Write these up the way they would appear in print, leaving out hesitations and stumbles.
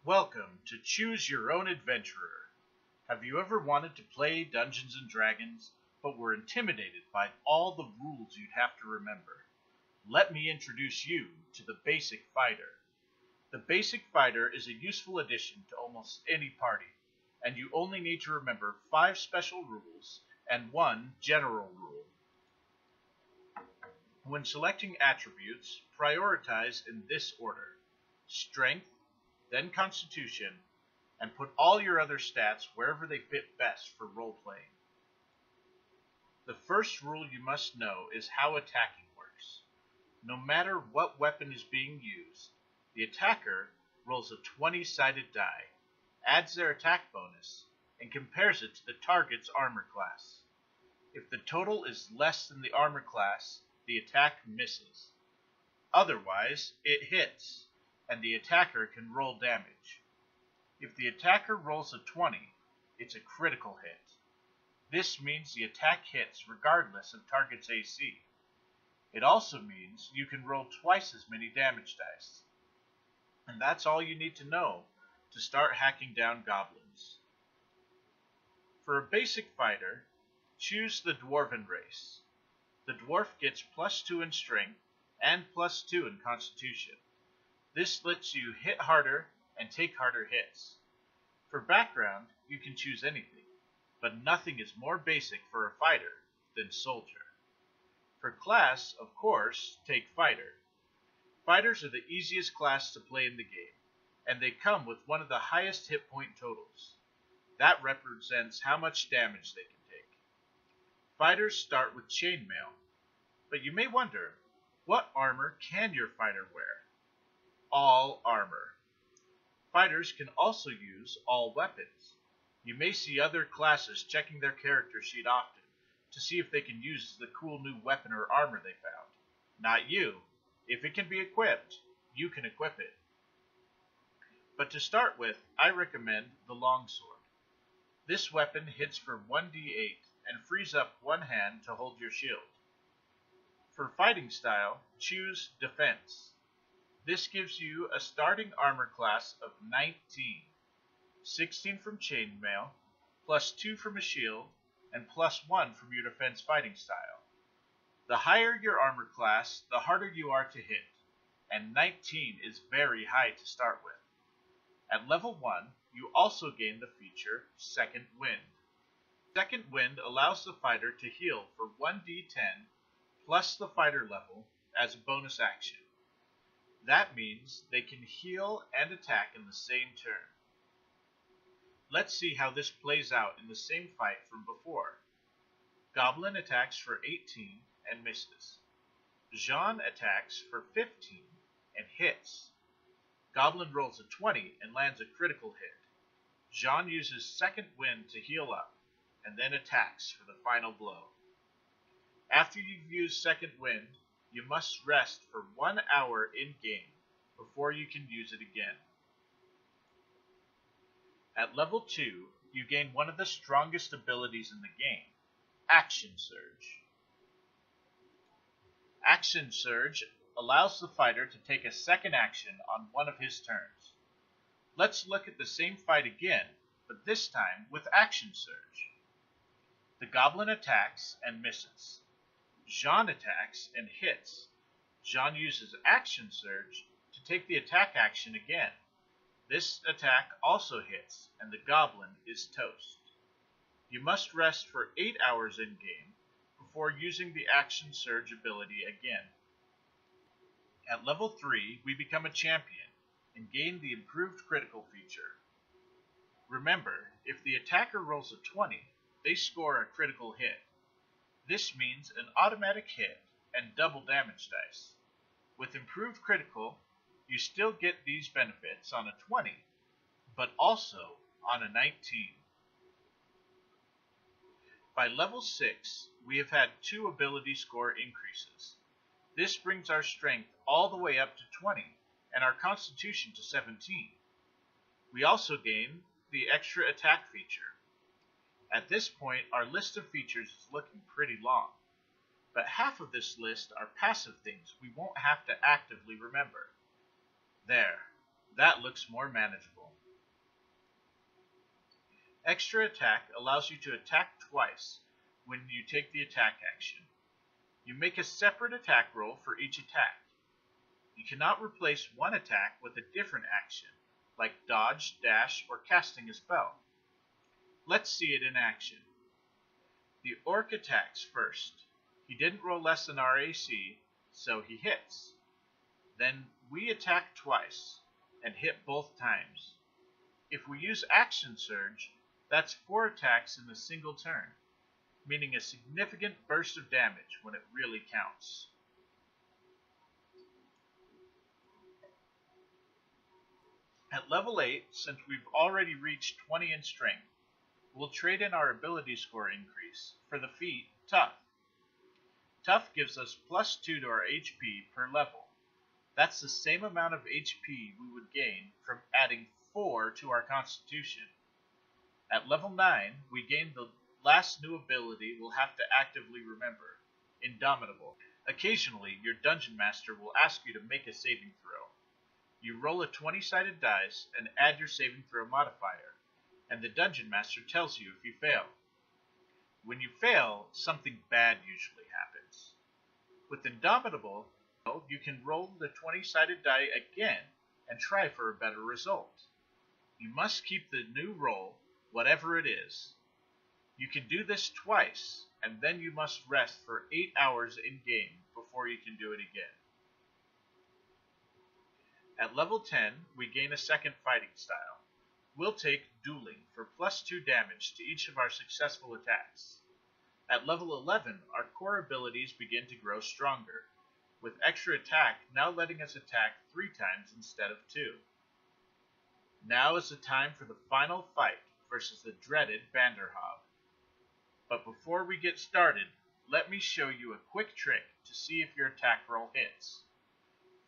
Welcome to Choose Your Own Adventurer. Have you ever wanted to play Dungeons & Dragons, but were intimidated by all the rules you'd have to remember? Let me introduce you to the Basic Fighter. The Basic Fighter is a useful addition to almost any party, and you only need to remember 5 special rules and 1 general rule. When selecting attributes, prioritize in this order: Strength, then Constitution, and put all your other stats wherever they fit best for role-playing. The first rule you must know is how attacking works. No matter what weapon is being used, the attacker rolls a 20-sided die, adds their attack bonus, and compares it to the target's armor class. If the total is less than the armor class, the attack misses. Otherwise, it hits, and the attacker can roll damage. If the attacker rolls a 20, it's a critical hit. This means the attack hits regardless of target's AC. It also means you can roll twice as many damage dice. And that's all you need to know to start hacking down goblins. For a basic fighter, choose the Dwarven race. The dwarf gets +2 in strength and +2 in constitution. This lets you hit harder and take harder hits. For background, you can choose anything, but nothing is more basic for a fighter than soldier. For class, of course, take fighter. Fighters are the easiest class to play in the game, and they come with one of the highest hit point totals. That represents how much damage they can take. Fighters start with chainmail, but you may wonder, what armor can your fighter wear? All armor. Fighters can also use all weapons. You may see other classes checking their character sheet often to see if they can use the cool new weapon or armor they found. Not you. If it can be equipped, you can equip it. But to start with, I recommend the longsword. This weapon hits for 1d8 and frees up one hand to hold your shield. For fighting style, choose defense. This gives you a starting armor class of 19, 16 from chainmail, +2 from a shield, and +1 from your defense fighting style. The higher your armor class, the harder you are to hit, and 19 is very high to start with. At level 1, you also gain the feature Second Wind. Second Wind allows the fighter to heal for 1d10 plus the fighter level as a bonus action. That means they can heal and attack in the same turn. Let's see how this plays out in the same fight from before. Goblin attacks for 18 and misses. Jean attacks for 15 and hits. Goblin rolls a 20 and lands a critical hit. Jean uses Second Wind to heal up, and then attacks for the final blow. After you've used Second Wind, you must rest for 1 hour in-game before you can use it again. At level 2, you gain one of the strongest abilities in the game, Action Surge. Action Surge allows the fighter to take a second action on one of his turns. Let's look at the same fight again, but this time with Action Surge. The goblin attacks and misses. Jean attacks and hits. Jean uses Action Surge to take the attack action again. This attack also hits, and the goblin is toast. You must rest for 8 hours in-game before using the Action Surge ability again. At level 3, we become a champion and gain the improved critical feature. Remember, if the attacker rolls a 20, they score a critical hit. This means an automatic hit and double damage dice. With improved critical, you still get these benefits on a 20, but also on a 19. By level 6, we have had 2 ability score increases. This brings our strength all the way up to 20, and our constitution to 17. We also gain the extra attack feature. At this point, our list of features is looking pretty long, but half of this list are passive things we won't have to actively remember. There, That looks more manageable. Extra attack allows you to attack twice when you take the attack action. You make a separate attack roll for each attack. You cannot replace one attack with a different action, like dodge, dash, or casting a spell. Let's see it in action. The orc attacks first. He didn't roll less than our AC, so he hits. Then we attack twice, and hit both times. If we use Action Surge, that's 4 attacks in a single turn, meaning a significant burst of damage when it really counts. At level 8, since we've already reached 20 in strength, we'll trade in our ability score increase for the feat Tough. Tough gives us +2 to our HP per level. That's the same amount of HP we would gain from adding 4 to our Constitution. At level 9, we gain the last new ability we'll have to actively remember, Indomitable. Occasionally, your Dungeon Master will ask you to make a saving throw. You roll a 20-sided dice and add your saving throw modifier, and the Dungeon Master tells you if you fail. When you fail, something bad usually happens. With Indomitable, you can roll the 20-sided die again and try for a better result. You must keep the new roll, whatever it is. You can do this twice, and then you must rest for 8 hours in-game before you can do it again. At level 10, we gain a second fighting style. We'll take Dueling for +2 damage to each of our successful attacks. At level 11, our core abilities begin to grow stronger, with extra attack now letting us attack 3 times instead of 2. Now is the time for the final fight versus the dreaded Vanderhob. But before we get started, let me show you a quick trick to see if your attack roll hits.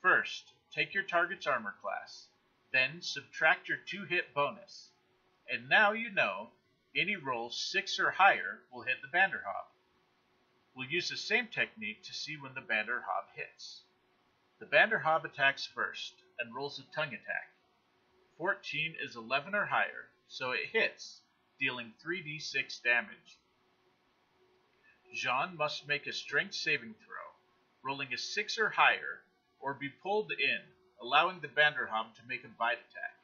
First, take your target's armor class, then subtract your 2-hit bonus, and now you know any roll 6 or higher will hit the Vanderhob. We'll use the same technique to see when the Vanderhob hits. The Vanderhob attacks first and rolls a tongue attack. 14 is 11 or higher, so it hits, dealing 3d6 damage. Jean must make a strength saving throw, rolling a 6 or higher, or be pulled in, allowing the Vanderhob to make a bite attack.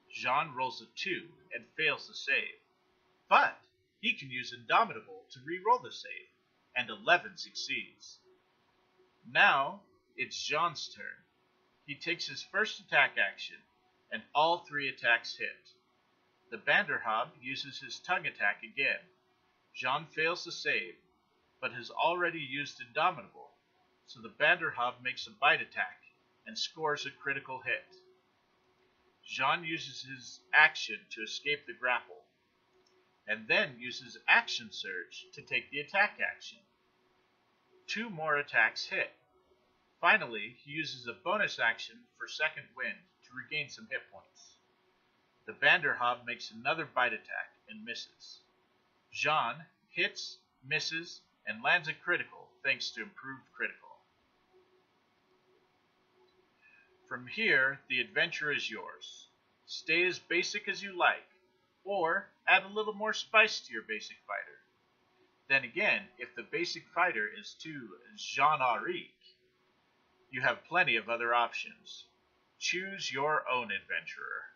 Jean rolls a 2 and fails the save, but he can use Indomitable to re-roll the save, and 11 succeeds. Now, it's Jean's turn. He takes his first attack action, and all 3 attacks hit. The Vanderhob uses his tongue attack again. Jean fails the save, but has already used Indomitable, so the Vanderhob makes a bite attack and scores a critical hit. Jean uses his action to escape the grapple, and then uses Action Surge to take the attack action. 2 more attacks hit. Finally, he uses a bonus action for Second Wind to regain some hit points. The Vanderhob makes another bite attack and misses. Jean hits, misses, and lands a critical thanks to improved critical. From here, the adventure is yours. Stay as basic as you like, or add a little more spice to your basic fighter. Then again, if the basic fighter is too generique, you have plenty of other options. Choose your own adventurer.